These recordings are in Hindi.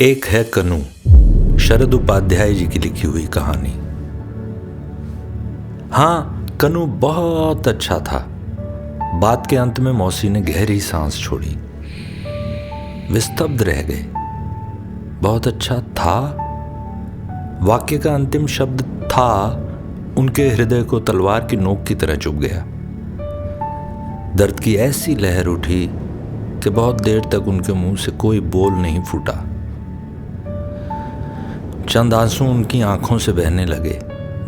एक है कनू, शरद उपाध्याय जी की लिखी हुई कहानी। हाँ, कनू बहुत अच्छा था। बात के अंत में मौसी ने गहरी सांस छोड़ी। वे स्तब्ध रह गए। बहुत अच्छा था। वाक्य का अंतिम शब्द था उनके हृदय को तलवार की नोक की तरह चुभ गया। दर्द की ऐसी लहर उठी कि बहुत देर तक उनके मुंह से कोई बोल नहीं फूटा। चंद आंसू उनकी आंखों से बहने लगे,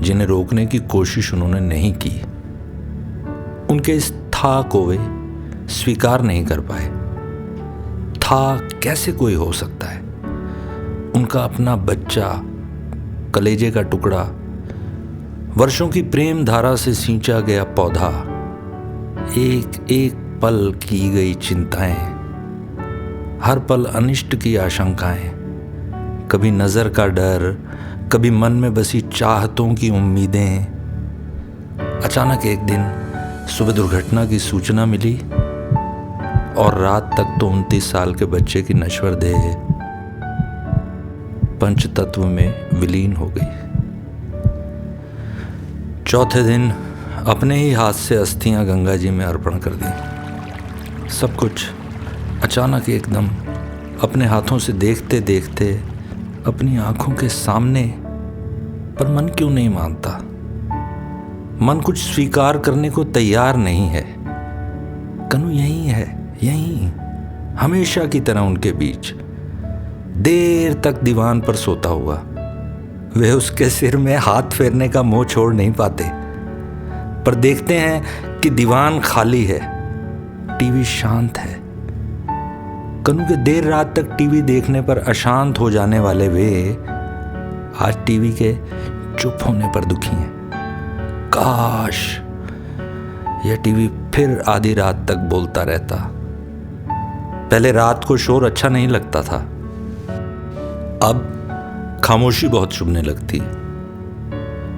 जिन्हें रोकने की कोशिश उन्होंने नहीं की। उनके इस था को वे स्वीकार नहीं कर पाए। था कैसे कोई हो सकता है? उनका अपना बच्चा, कलेजे का टुकड़ा, वर्षों की प्रेम धारा से सींचा गया पौधा, एक एक पल की गई चिंताएं, हर पल अनिष्ट की आशंकाएं, कभी नजर का डर, कभी मन में बसी चाहतों की उम्मीदें। अचानक एक दिन सुबह दुर्घटना की सूचना मिली और रात तक तो 29 साल के बच्चे की नश्वर देह पंचतत्व में विलीन हो गई। चौथे दिन अपने ही हाथ से अस्थियां गंगा जी में अर्पण कर दी। सब कुछ अचानक एकदम अपने हाथों से देखते देखते अपनी आंखों के सामने। पर मन क्यों नहीं मानता? मन कुछ स्वीकार करने को तैयार नहीं है। कनू यहीं है, यहीं, हमेशा की तरह उनके बीच, देर तक दीवान पर सोता हुआ। वे उसके सिर में हाथ फेरने का मोह छोड़ नहीं पाते, पर देखते हैं कि दीवान खाली है, टीवी शांत है। कनू के देर रात तक टीवी देखने पर अशांत हो जाने वाले वे आज टीवी के चुप होने पर दुखी हैं। काश यह टीवी फिर आधी रात तक बोलता रहता। पहले रात को शोर अच्छा नहीं लगता था, अब खामोशी बहुत चुभने लगती।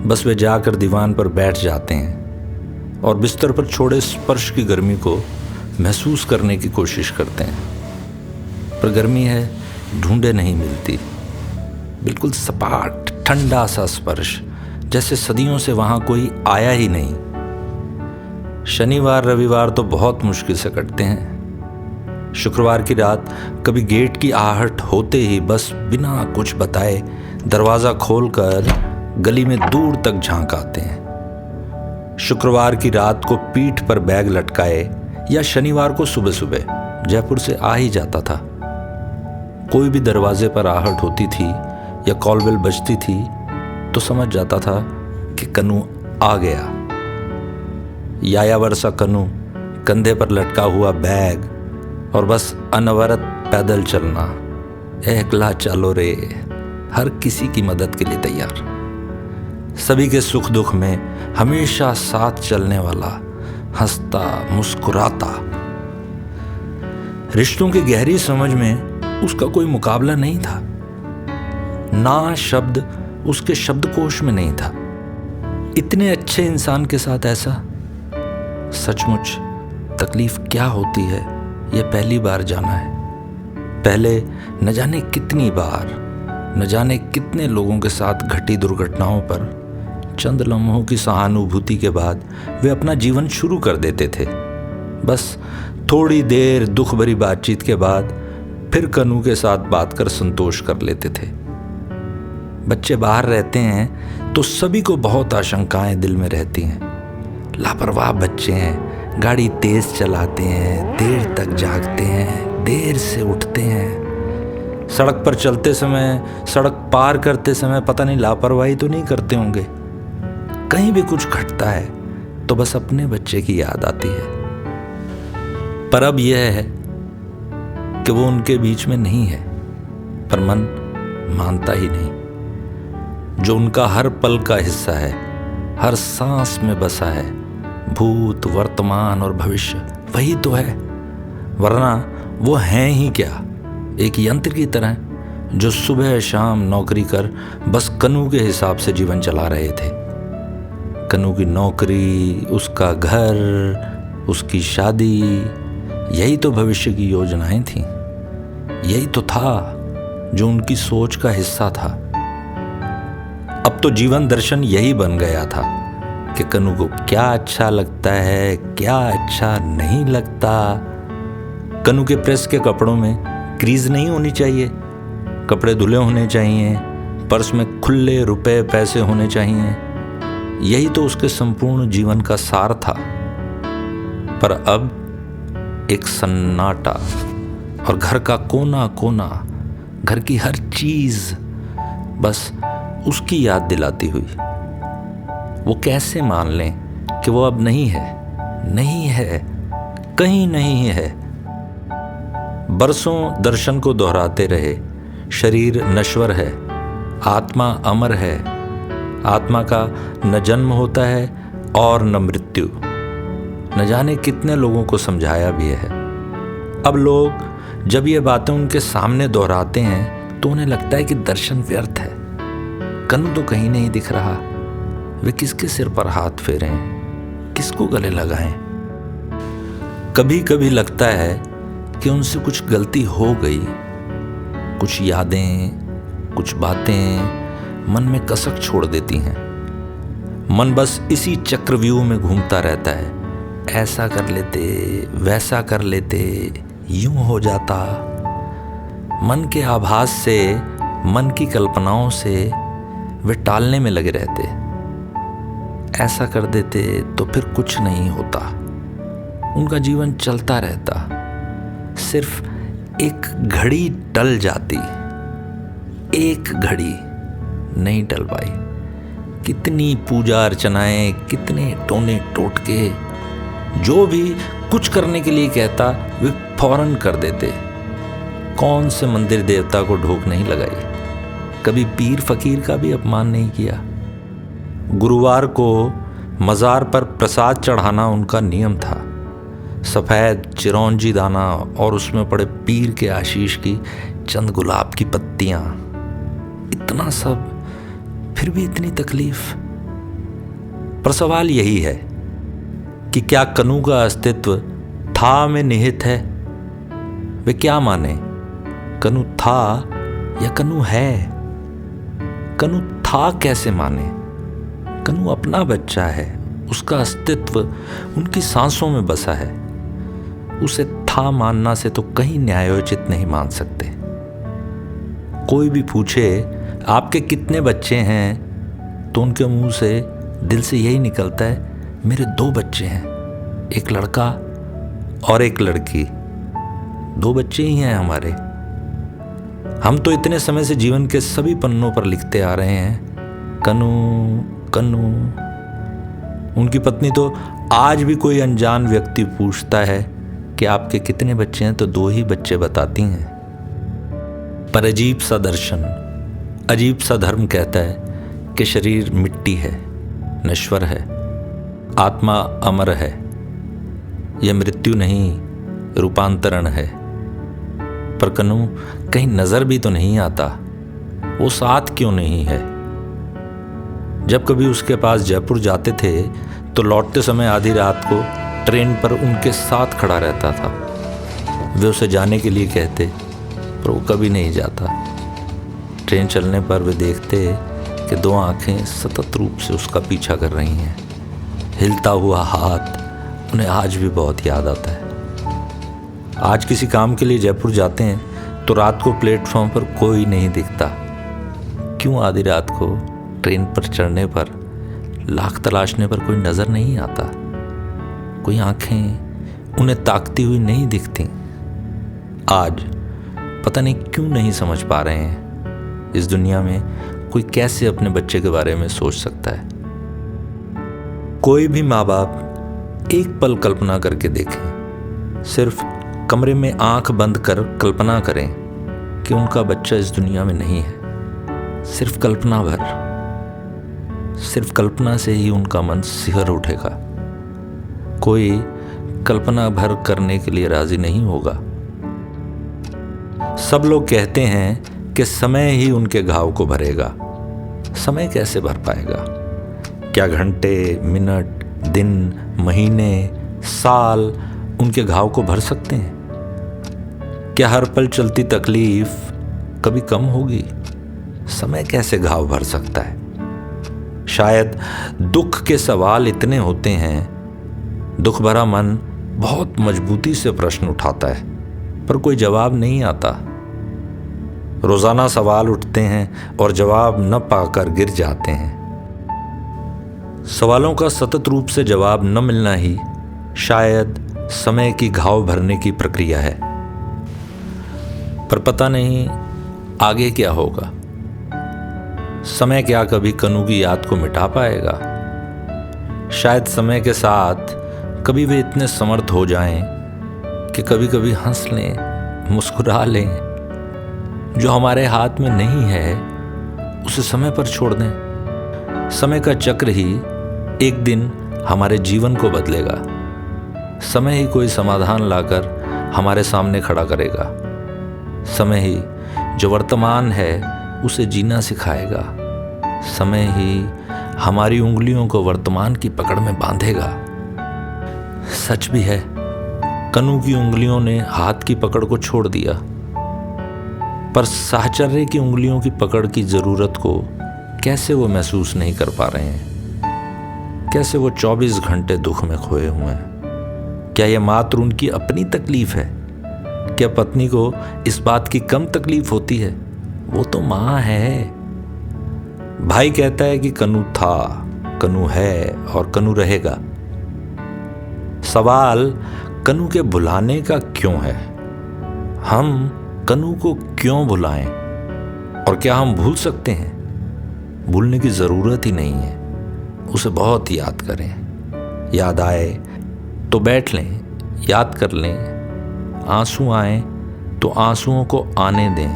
बस वे जाकर दीवान पर बैठ जाते हैं और बिस्तर पर छोड़े स्पर्श की गर्मी को महसूस करने की कोशिश करते हैं। पर गर्मी है, ढूंढे नहीं मिलती। बिल्कुल सपाट ठंडा सा स्पर्श, जैसे सदियों से वहां कोई आया ही नहीं। शनिवार रविवार तो बहुत मुश्किल से कटते हैं। शुक्रवार की रात कभी गेट की आहट होते ही बस बिना कुछ बताए दरवाजा खोलकर गली में दूर तक झांक आते हैं। शुक्रवार की रात को पीठ पर बैग लटकाए या शनिवार को सुबह सुबह जयपुर से आ ही जाता था। कोई भी दरवाजे पर आहट होती थी या कॉल बेल बजती थी तो समझ जाता था कि कनू आ गया। यायावर सा कनू, कंधे पर लटका हुआ बैग और बस अनवरत पैदल चलना। एकला चलो रे, हर किसी की मदद के लिए तैयार, सभी के सुख दुख में हमेशा साथ चलने वाला, हंसता मुस्कुराता। रिश्तों की गहरी समझ में उसका कोई मुकाबला नहीं था। ना शब्द उसके शब्दकोश में नहीं था। इतने अच्छे इंसान के साथ ऐसा, सचमुच तकलीफ क्या होती है यह पहली बार जाना है। पहले न जाने कितनी बार, न जाने कितने लोगों के साथ घटी दुर्घटनाओं पर चंद लम्हों की सहानुभूति के बाद वे अपना जीवन शुरू कर देते थे। बस थोड़ी देर दुख भरी बातचीत के बाद फिर कनू के साथ बात कर संतोष कर लेते थे। बच्चे बाहर रहते हैं तो सभी को बहुत आशंकाएं दिल में रहती हैं। लापरवाह बच्चे हैं, गाड़ी तेज चलाते हैं, देर तक जागते हैं, देर से उठते हैं। सड़क पर चलते समय, सड़क पार करते समय पता नहीं लापरवाही तो नहीं करते होंगे। कहीं भी कुछ घटता है तो बस अपने बच्चे की याद आती है। पर अब यह है कि वो उनके बीच में नहीं है, पर मन मानता ही नहीं। जो उनका हर पल का हिस्सा है, हर सांस में बसा है, भूत, वर्तमान और भविष्य, वही तो है। वरना वो हैं ही क्या? एक यंत्र की तरह जो सुबह शाम नौकरी कर बस कनू के हिसाब से जीवन चला रहे थे। कनू की नौकरी, उसका घर, उसकी शादी, यही तो भविष्य की योजनाएं थीं। यही तो था। जो उनकी सोच का हिस्सा था। अब तो जीवन दर्शन यही बन गया था कि कनु को क्या अच्छा लगता है, क्या अच्छा नहीं लगता। कनु के प्रेस के कपड़ों में क्रीज नहीं होनी चाहिए, कपड़े धुले होने चाहिए, पर्स में खुले रुपए पैसे होने चाहिए। यही तो उसके संपूर्ण जीवन का सार था। पर अब एक सन्नाटा और घर का कोना कोना, घर की हर चीज बस उसकी याद दिलाती हुई। वो कैसे मान लें कि वो अब नहीं है, नहीं है, कहीं नहीं है। बरसों दर्शन को दोहराते रहे, शरीर नश्वर है, आत्मा अमर है। आत्मा का न जन्म होता है और न मृत्यु। न जाने कितने लोगों को समझाया भी है। अब लोग जब ये बातें उनके सामने दोहराते हैं तो उन्हें लगता है कि दर्शन व्यर्थ है। कनु तो कहीं नहीं दिख रहा। वे किसके सिर पर हाथ फेरें, किसको गले लगाएं। कभी कभी लगता है कि उनसे कुछ गलती हो गई। कुछ यादें, कुछ बातें मन में कसक छोड़ देती हैं। मन बस इसी चक्रव्यूह में घूमता रहता है। ऐसा कर लेते, वैसा कर लेते, यूं हो जाता। मन के आभास से, मन की कल्पनाओं से वे टालने में लगे रहते। ऐसा कर देते तो फिर कुछ नहीं होता। उनका जीवन चलता रहता। सिर्फ एक घड़ी टल जाती, एक घड़ी नहीं टल पाई। कितनी पूजा अर्चनाएं, कितने टोने टोटके, जो भी कुछ करने के लिए कहता वे फौरन कर देते। कौन से मंदिर देवता को ढोक नहीं लगाई, कभी पीर फकीर का भी अपमान नहीं किया। गुरुवार को मज़ार पर प्रसाद चढ़ाना उनका नियम था। सफ़ेद चिरौंजी दाना और उसमें पड़े पीर के आशीष की चंद गुलाब की पत्तियां। इतना सब, फिर भी इतनी तकलीफ। पर सवाल यही है कि क्या कनु का अस्तित्व था में निहित है? वे क्या माने, कनु था या कनु है? कनु था कैसे माने? कनु अपना बच्चा है, उसका अस्तित्व उनकी सांसों में बसा है। उसे था मानना से तो कहीं न्यायोचित नहीं मान सकते। कोई भी पूछे आपके कितने बच्चे हैं तो उनके मुंह से दिल से यही निकलता है, मेरे 2 बच्चे हैं, एक लड़का और एक लड़की। 2 बच्चे ही हैं हमारे। हम तो इतने समय से जीवन के सभी पन्नों पर लिखते आ रहे हैं, कनु कनु। उनकी पत्नी तो आज भी कोई अनजान व्यक्ति पूछता है कि आपके कितने बच्चे हैं तो 2 ही बच्चे बताती हैं। पर अजीब सा दर्शन, अजीब सा धर्म कहता है कि शरीर मिट्टी है, नश्वर है, आत्मा अमर है। यह मृत्यु नहीं, रूपांतरण है। पर कनु कहीं नजर भी तो नहीं आता। वो साथ क्यों नहीं है? जब कभी उसके पास जयपुर जाते थे तो लौटते समय आधी रात को ट्रेन पर उनके साथ खड़ा रहता था। वे उसे जाने के लिए कहते, पर वो कभी नहीं जाता। ट्रेन चलने पर वे देखते कि 2 आंखें सतत रूप से उसका पीछा कर रही हैं। हिलता हुआ हाथ उन्हें आज भी बहुत याद आता है। आज किसी काम के लिए जयपुर जाते हैं तो रात को प्लेटफॉर्म पर कोई नहीं दिखता। क्यों आधी रात को ट्रेन पर चढ़ने पर, लाख तलाशने पर कोई नज़र नहीं आता? कोई आंखें उन्हें ताकती हुई नहीं दिखती? आज पता नहीं क्यों नहीं समझ पा रहे हैं इस दुनिया में कोई कैसे अपने बच्चे के बारे में सोच सकता है। कोई भी माँ बाप एक पल कल्पना करके देखें, सिर्फ कमरे में आंख बंद कर कल्पना करें कि उनका बच्चा इस दुनिया में नहीं है। सिर्फ कल्पना भर, सिर्फ कल्पना से ही उनका मन सिहर उठेगा। कोई कल्पना भर करने के लिए राजी नहीं होगा। सब लोग कहते हैं कि समय ही उनके घाव को भरेगा। समय कैसे भर पाएगा? क्या घंटे, मिनट, दिन, महीने, साल उनके घाव को भर सकते हैं? क्या हर पल चलती तकलीफ कभी कम होगी? समय कैसे घाव भर सकता है? शायद दुख के सवाल इतने होते हैं, दुख भरा मन बहुत मजबूती से प्रश्न उठाता है, पर कोई जवाब नहीं आता। रोजाना सवाल उठते हैं और जवाब न पाकर गिर जाते हैं। सवालों का सतत रूप से जवाब न मिलना ही शायद समय की घाव भरने की प्रक्रिया है। पर पता नहीं आगे क्या होगा। समय क्या कभी कनू की याद को मिटा पाएगा? शायद समय के साथ कभी वे इतने समर्थ हो जाएं कि कभी कभी हंस लें, मुस्कुरा लें। जो हमारे हाथ में नहीं है उसे समय पर छोड़ दें। समय का चक्र ही एक दिन हमारे जीवन को बदलेगा। समय ही कोई समाधान लाकर हमारे सामने खड़ा करेगा। समय ही जो वर्तमान है उसे जीना सिखाएगा। समय ही हमारी उंगलियों को वर्तमान की पकड़ में बांधेगा। सच भी है, कनू की उंगलियों ने हाथ की पकड़ को छोड़ दिया, पर साहचर्य की उंगलियों की पकड़ की जरूरत को कैसे वो महसूस नहीं कर पा रहे हैं? कैसे वो 24 घंटे दुख में खोए हुए हैं? क्या यह मात्र उनकी अपनी तकलीफ है? क्या पत्नी को इस बात की कम तकलीफ होती है? वो तो मां है। भाई कहता है कि कनू था, कनू है और कनू रहेगा। सवाल कनू के भुलाने का क्यों है? हम कनू को क्यों भुलाएं? और क्या हम भूल सकते हैं? भूलने की जरूरत ही नहीं है। उसे बहुत याद करें। याद आए तो बैठ लें, याद कर लें। आंसू आए तो आंसुओं को आने दें,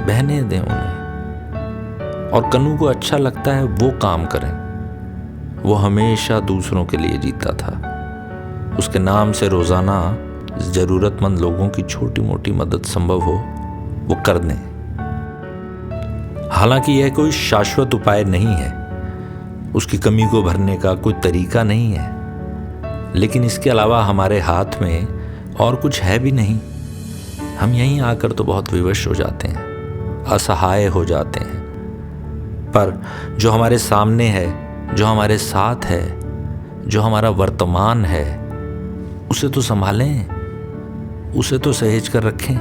बहने दें उन्हें। और कनू को अच्छा लगता है वो काम करें। वो हमेशा दूसरों के लिए जीता था। उसके नाम से रोजाना जरूरतमंद लोगों की छोटी मोटी मदद संभव हो वो कर दें। हालांकि यह कोई शाश्वत उपाय नहीं है, उसकी कमी को भरने का कोई तरीका नहीं है, लेकिन इसके अलावा हमारे हाथ में और कुछ है भी नहीं। हम यहीं आकर तो बहुत विवश हो जाते हैं, असहाय हो जाते हैं। पर जो हमारे सामने है, जो हमारे साथ है, जो हमारा वर्तमान है, उसे तो संभालें, उसे तो सहेज कर रखें।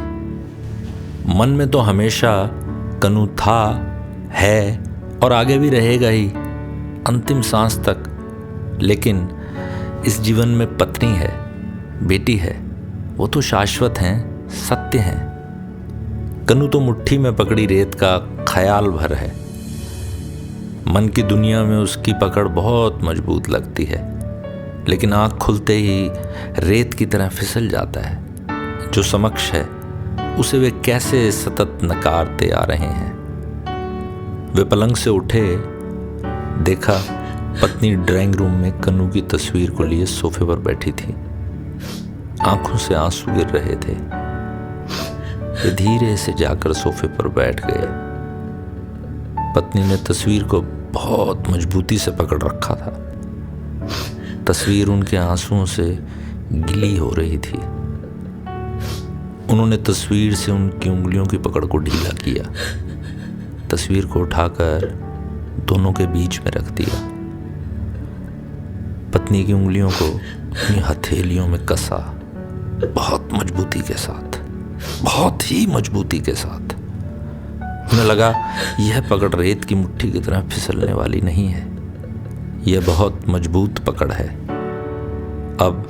मन में तो हमेशा कनू था, है और आगे भी रहेगा ही, अंतिम सांस तक। लेकिन इस जीवन में पत्नी है, बेटी है, वो तो शाश्वत हैं, सत्य हैं। कनू तो मुट्ठी में पकड़ी रेत का ख्याल भर है। मन की दुनिया में उसकी पकड़ बहुत मजबूत लगती है, लेकिन आंख खुलते ही रेत की तरह फिसल जाता है। जो समक्ष है उसे वे कैसे सतत नकारते आ रहे हैं। वे पलंग से उठे, देखा पत्नी ड्राइंग रूम में कनू की तस्वीर को लिए सोफे पर बैठी थी। आंखों से आंसू गिर रहे थे। वे धीरे से जाकर सोफे पर बैठ गए। पत्नी ने तस्वीर को बहुत मजबूती से पकड़ रखा था। तस्वीर उनके आंसुओं से गिली हो रही थी। उन्होंने तस्वीर से उनकी उंगलियों की पकड़ को ढीला किया। तस्वीर को उठाकर दोनों के बीच में रख दिया। पत्नी की उंगलियों को अपनी हथेलियों में कसा, बहुत मजबूती के साथ, बहुत ही मजबूती के साथ। उन्हें लगा यह पकड़ रेत की मुट्ठी की तरह फिसलने वाली नहीं है, यह बहुत मजबूत पकड़ है। अब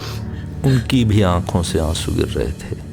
उनकी भी आंखों से आंसू गिर रहे थे।